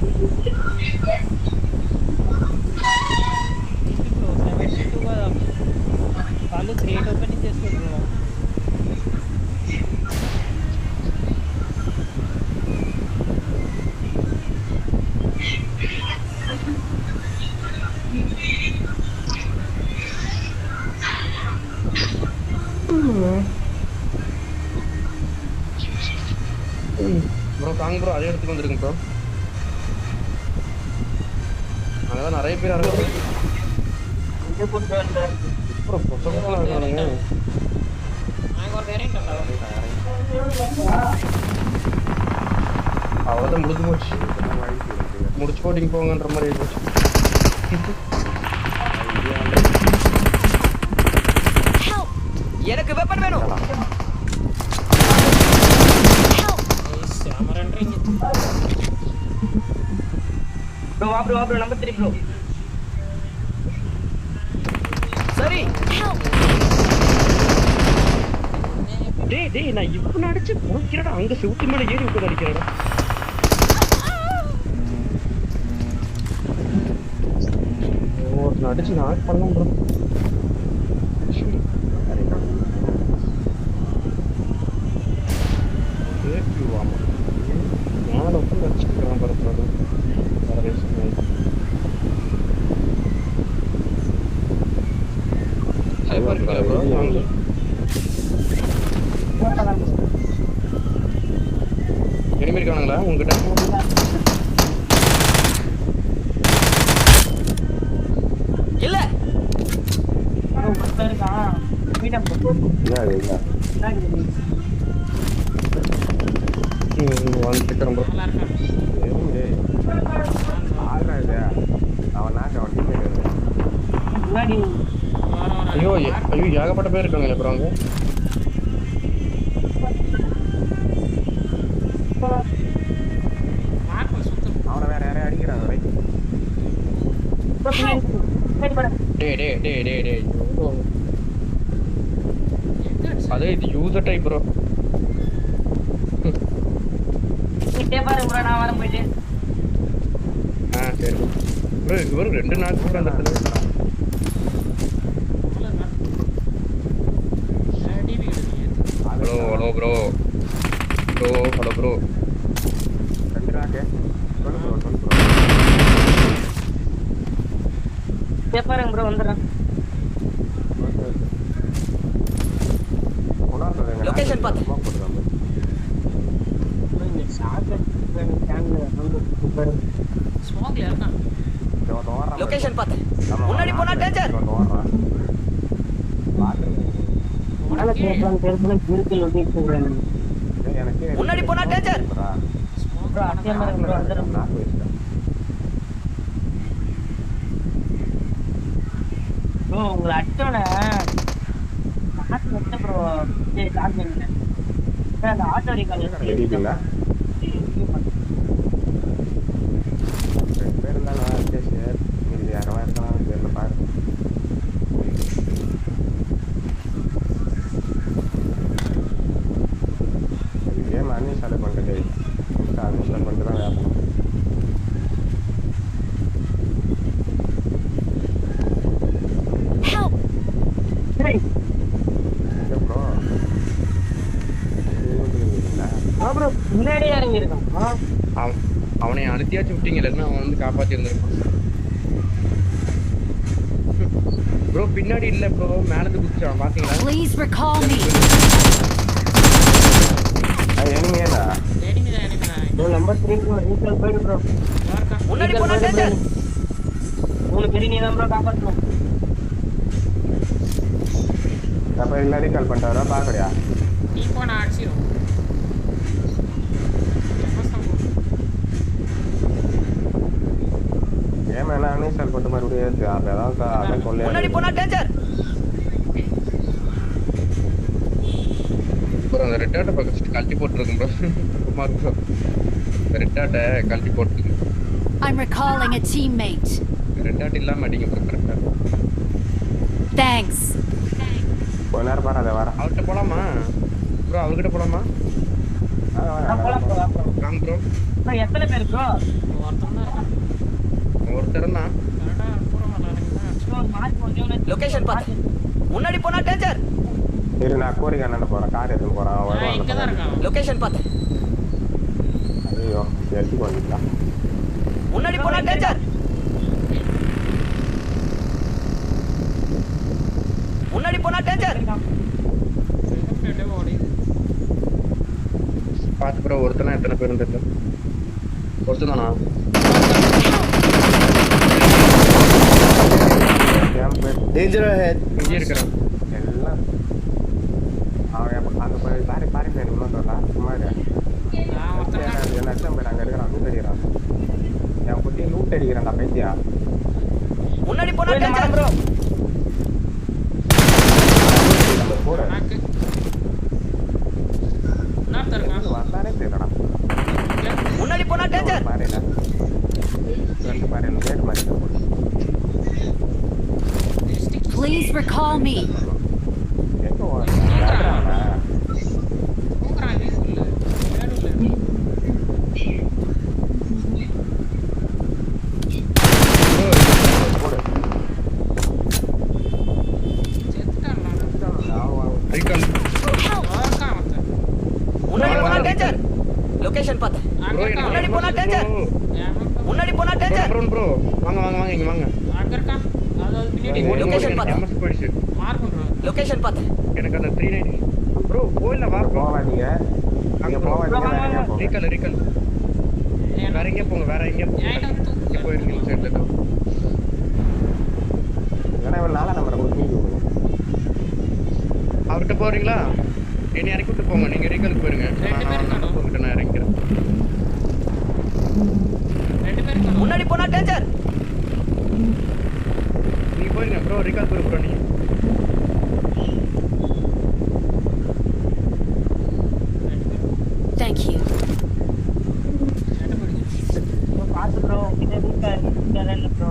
Bro 72 కదా వాళ్ళు create opening చేస్తారు బ్రో ப்ரோ தாங்க ப்ரோ அதே இடத்துக்கு வந்துருங்க ப்ரோ அங்கதான் நிறைய பேர் இறங்குறாங்க ப்ரோ பொசக்கலாம் இருக்கானுங்க அவ்வளோதான் முடிஞ்சு போச்சு முடிச்சு போட்டிங்க போங்கன்ற மாதிரி ஆயிடுச்சு எனக்கு வெப்பன் வேணும் bro number 3 bro சரி டேய் நான் இப்ப அடிச்சு போறடா அங்க செவுத்து மேல ஏறி உட்கார்ந்து அடிக்கிறடா அடிச்சு நான் பண்ணலாம் ப்ரோ மேலே உட்காந்து அடிச்சுக்கிறான் பரப்புறது எனிமி இருக்கானுங்களா உங்ககிட்ட இல்ல ஐயோ ஏகப்பட்ட பேர் இருக்காங்க அப்புறம் அங்க அவனை வேற யாரையும் அடிக்கிறாங்க டேய் அதே இது யூசர் டைப் ப்ரோ நான் வரேன் போயிட்டு சரி ப்ரோ இவரு 2 நாள் கூட அந்த இடத்துல ஹலோ ப்ரோ ஹலோ ப்ரோ 2 நாள் சொல்லு ப்ரோ பாருங்க ப்ரோ வந்துடுறேன் லொகேஷன் பாத்து ஸ்மோக்ல இருக்கான் லொகேஷன் பாத்து முன்னாடி போனா டேஞ்சர் முன்னாடி போனா டேஞ்சர் உங்களை அட்டோட ப்ரோ அந்த ஆட்டோ ரீகால் பேர் இருந்தாலும் மீதி யாரவா இருக்கலாம் பேர்ல பாரு கேம் அன்இன்ஸ்டால் பண்ணுறது அன்இன்ஸ்டால் பண்ணிட்டு தான் வேணும் முன்னாடியே இறங்கி இருக்கான் அவனை அனுத்தியாச்சும் விட்டீங்க இல்லைன்னா அவன் வந்து காப்பாற்றி இருந்திருப்பான் ப்ரோ பின்னாடி இல்லை ப்ரோ மேலேருந்து குதிச்சான் பார்த்தீங்களா Please recall me. எனிமியா நம்பர் 3 ப்ரோ ரீகால் போயிடு ப்ரோ முன்னாடி போனா டேஞ்சர் 3 பேர் நீ தான் ப்ரோ காப்பாத்தணும் அப்போ இல்லை ரீகால் பண்ணிட்டாரா பார்க்கறியா நீ போனா அடிச்சிரும் கேம் என்ன அன்இன்ஸ்டால் பண்ணிட்டு மறுபடியும் ஏற்று அப்போ ஏதாவது அதான் சொல்ல முன்னாடி போனா டேஞ்சர் ப்ரோ அந்த ரெட்டாட்டை பக்கத்து கழட்டி போட்டுருக்கும் ப்ரோ குமார் ப்ரோ ரெட்டாட்டை கழட்டி போட்டுருக்கு I'm recalling a teammate. ரெட்டாட்டு இல்லாமல் அடிங்க ப்ரோ கரெக்டாக Thanks. கொஞ்ச நேரம் பாரு அதை வர அவர்கிட்ட போகலாமா ப்ரோ அவர்கிட்ட போகலாமா போலாம் ப்ரோ வாங்க இருக்காங்க ப்ரோ. bro எத்தனை பேர் bro ஒருத்தன் தான் இருக்கான். ஒருத்தர் தான். கரெக்டா போற மாட்டானுங்க. bro மார்க் போடுங்க லொகேஷன் பாத்து முன்னாடி போனா டேஞ்சர் இரு நான் கோரிக்கை அண்ணன் போறேன் கார் எடுத்துன்னு போறேன் வருவான் இங்க தான் இருக்கான். லொகேஷன் பாத்து ஐயோ எடுத்துக்கு வந்துட்டான் முன்னாடி போனா டேஞ்சர் முன்னாடி போனா டேஞ்சர் அப்படியே ஓடிது. பாத்து ப்ரோ ஒருத்தனா எத்தனை பேர் தெரியல. ஒருத்தன் தானா? டேஞ்சர் ஹெட் இங்கே இருக்கிறான். எல்லாம் அவன் அந்த பாரி பாரி பேர் இன்னும் சொல்லா சும்மா நான் ஒருத்தன் தான். என் அச்சம் பேர் அங்கே இருக்கிறான் லூட் அடிக்கிறான் என் குட்டியை லூட் அடிக்கிறான்டா பைத்தியா முன்னாடி போனா டேஞ்சர் bro நம்ம கூட நாக்கு. இன்னொருத்தன் இருக்கான். வந்தானே தெரியலடா முன்னாடி போனா டேஞ்சர் பாருல ரெண்டு பாரு கேட் மாதிரி Please recall me. எங்க ஓடுறான் போறான் வீட்டுக்குள்ள. வேணும்ல. போடு செத்துட்டான் ரீகால். இருக்கான் ஒருத்தன். முன்னாடி போனா டேஞ்சர் லொகேஷன் பாத்து அங்க ப்ரோ இருக்கான். முன்னாடி போனா டேஞ்சர் முன்னாடி போனா டேஞ்சர் ப்ரோ ப்ரோ வாங்க வாங்க வாங்க இங்க வாங்க. அங்க இருக்கான். அதாவது பின்னாடி Location பாத்து. எம்எஸ் போயிடுச்சு. மார்க் பண்றான். லொகேஷன் பாத்து எனக்கு அந்த 39 ப்ரோ கோயில்ல வா ப்ரோ. போவாதீங்க நீங்க போவாதீங்க வேற எங்கேயும் போங்க ரீகால் ரீகால். வேற எங்க போங்க வேற எங்க போங்க. ஏன்டா தூக்கு? இங்க போயிருங்க இந்த சைடுல தான். ஏன்னா இவன் நாளா நம்ம கொடுத்து விடுங்க அவர்கிட்ட போறீங்களா? என்னை இறக்கி விட்டு போங்க. நீங்க ரீகாலுக்கு போயிருங்க. ரெண்டு பேரும் நான் போகிட்ட நான் இறங்கிறேன். ரெண்டு பேரும் இருக்கான். முன்னாடி போனா டேஞ்சர் நீங்க போயிருங்க ப்ரோ. ரீகால் போயிரு ப்ரோ. நீங்க Thank you. ரெண்டு பிடிச்சு. bro பாத்து bro கிட்ட இல்ல bro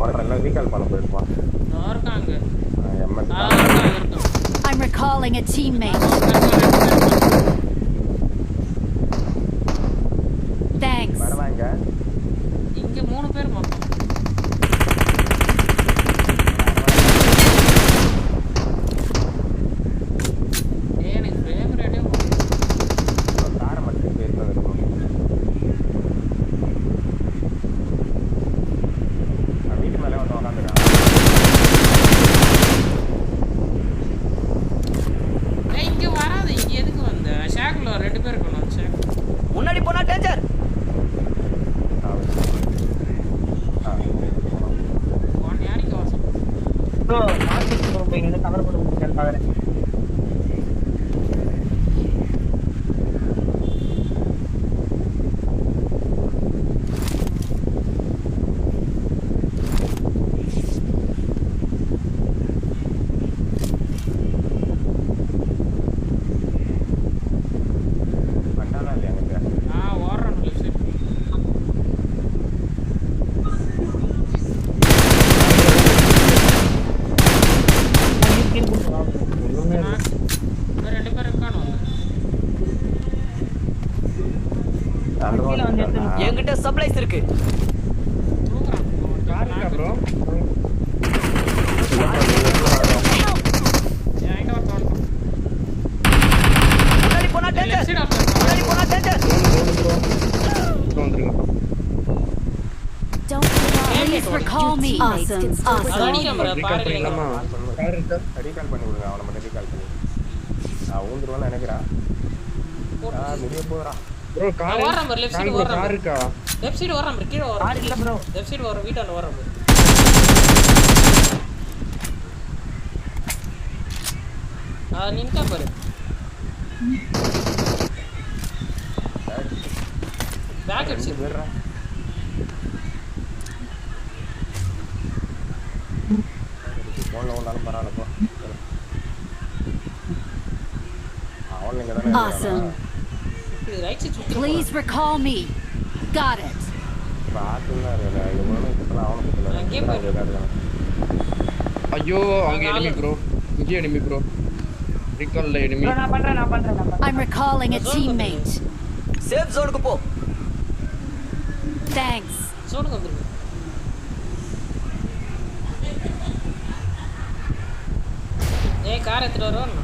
ஒரு எல்லாம் ரீகால் பண்ண போயிருப்பான் நான் இருக்கான் அங்க. எம்எஸ் இருக்கான். I'm recalling a teammate. Thanks. வரவாங்க இங்க 3 பேர் மொத்தம். எனக்கு பிரேம் ரேடியோ காரை மட்டும் பேருந்து இருக்கும் நான் வீட்டு மேலே வந்து உட்காந்துருக்கேன் இங்க வராது. இங்க எதுக்கு வந்த? ஷாக்ல 2 பேர் இருக்கணும். ஷாக். முன்னாடி போனா டேஞ்சர் ஒன் யாருக்கு வாசம். bro மார்க் bro போய் கவர் போட முடியல பாக்குறேன் வந்தானா இல்லையா எனக்கு ஓடுறான் லெஃப்ட் சைடு. இன்னும் 2 பேர் இருக்கானோ. அந்த கீழ வந்து எடுத்து என்கிட்ட சப்ளைஸ் இருக்கு தூக்குறான். கார் இருக்கா ப்ரோ? என்கிட்ட ஒருத்தன் வந்துட்டான். முன்னாடி போனா லெஃப்ட் டேஞ்சர் சைடு ஒருத்தன் இருக்கான். முன்னாடி போனா டேஞ்சர் ப்ரோ வந்துருங்க. Don't please recall me. Awesome. அது Awesome. அடிக்கிறான் பாரு. ரீகால் பாருங்க. பண்ணிடலாமா? கார் இருக்கா? ரீகால் பண்ணி விடுங்க அவனை மட்டும் ரீகால் பண்ணி நான் ஊந்துருவான்னு நினைக்கிறான் முடிய போகிறான் ப்ரோ கார் ஓடுறான் பாரு. லெஃப்ட் சைடு கார் ஓடுறான். இருக்கா? லெஃப்ட் சைடு ஓடுறான் பாரு. கீழ கார் ஓடுறான். இல்ல bro லெஃப்ட் சைடு ஓடுற வீட்டாண்ட ஓடுறான் பாரு. நின்னுட்டா பாரு. பேக் அடிச்சு. ரெண்டு பேர்றா ஃபோனில் ஒன்றாலும் பரவாயில்லப்போ அவன் இங்கே தானே Awesome. இது ரைட் சைடு சுத்தி. Please recall me. Got it. பார்த்துதான் இருக்கேன் எவ்வளோ சுற்றலாம் அவனை அங்கேயே போயிரு. சுற்றலாம் ஐயோ அங்க எனிமி ப்ரோ. இங்கே எனிமி ப்ரோ. ரீகால்ல எனிமி. ப்ரோ நான் பண்றேன் I'm recalling a teammate. Safe ஜோனுக்கு போ. Thanks. சோனுக்கு வந்துருக்கு. ஏய் கார் எடுத்துட்டு வரோம்.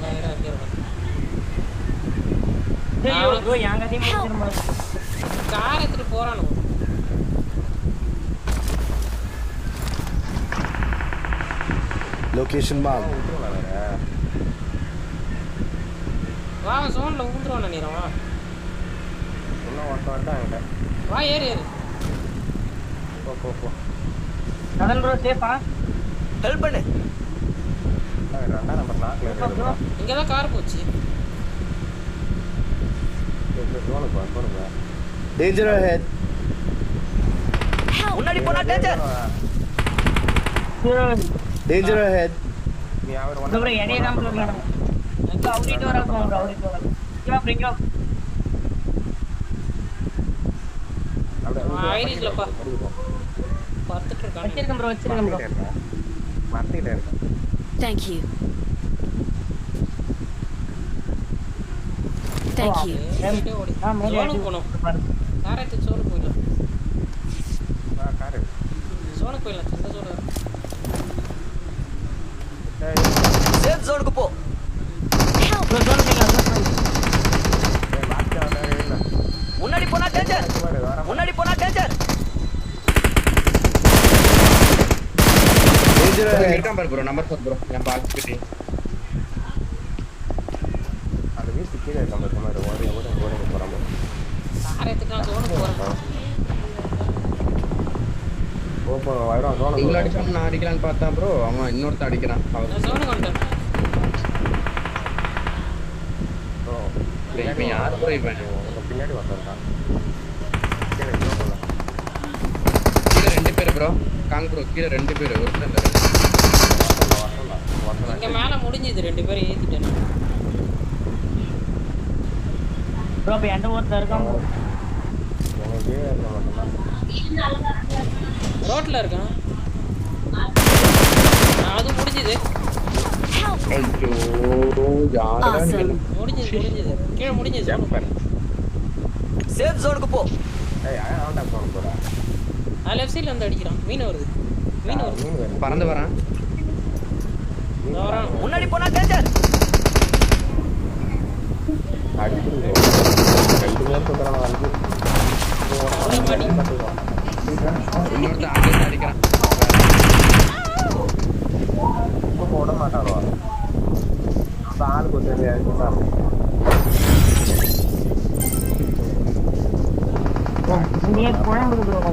வேற அங்கே வரும். டேய் ப்ரோ யாங்க டீம் முடிச்சிரமா. கார் எடுத்துட்டு போறானோ. Location mark. வா சோன்ல ஊந்துறோம் நினைறோம். வா. இன்னும் வந்துட்டாங்க. வா ஏறு. போ. நதன் ப்ரோ சேஃபா? ஹெல்ப் பண்ணு. ரெண்டா நம்பர் 4ல இருக்கு. இங்க தான் கார் போச்சு. போனுங்க. Danger ahead. முன்னாடி போனா டேஞ்சர். Danger ahead. நீ அவர் ப்ரோ எடே தான் ப்ரோ வேணும். அவுட் வர ப்ரோ அவுட் வர. இங்க bring up. ஐரிஷ்லப்பா. பார்த்துட்டு இருக்கானே. வச்சிருக்கேன் ப்ரோ. மாத்திட்டே இருக்கேன். Thank you. Thank you. ஓடி. மேலே சோனுக்கு போணும். கார் எடுத்து சோனுக்கு போயிடலாம். கார் சோனுக்கு போயிடலாம். சின்ன சோனு. சேஃப் ஜோனுக்கு போ. ப்ரோ ஜோன் கேக்கலாம். முன்னாடி போனா டேஞ்சர். முன்னாடி போனா டேஞ்சர். Danger ahead. இருக்கான் பாரு ப்ரோ நம்பர் 4 ப்ரோ. நான் பாத்துக்கிட்டே. அது வீட்டு கீழே இருக்க மாதிரி ஓடி போறாங்க. கார் எடுத்துக்கலாம் சோனுக்கு போறேன். ஓப்போ வரோம் சோனு. இவ்வளவு அடிச்சாலும் நான் அடிக்கலான்னு பார்த்தா ப்ரோ அவன் இன்னொருத்தன் அடிக்கிறான். நான் சோனுக்கு வந்துட்டேன். இவன் யார் ப்ரோ இவன்? பின்னாடி வந்தான். கீழே கீழே 2 பேர் ப்ரோ. காங் ப்ரோ கீழே 2 பேர். ஒருத்தன் இல்ல. இங்க மேல முடிஞ்சது 2 பேரும் ஏத்திட்டேன். ப்ரோ இப்ப எந்த ஊர்ல இருக்கான் ப்ரோ? எனக்கு மட்டும்தான். ரோட்ல இருக்கான். அது முடிஞ்சது. ஐயோ யாரா Awesome. முடிஞ்சது. கீழ முடிஞ்சது. ஜம்பர். சேஃப் ஜோனுக்கு போ. ஏய் அவன்டா போன் போறா. லெஃப்ட் சைடுல வந்து அடிக்கிறான். மீன் வருது. பறந்து வரான். வரான். முன்னாடி போனா டேஞ்சர். அடிக்குது. 2 பேர் சொல்றாங்க வந்து. இன்னொருத்தன் அங்கே அடிக்கிறான். போட மாட்டாரோ. ஆள் கொஞ்சம் இறக்கிட்டான். நீ கோயம்புத்தூர் ப்ரோ.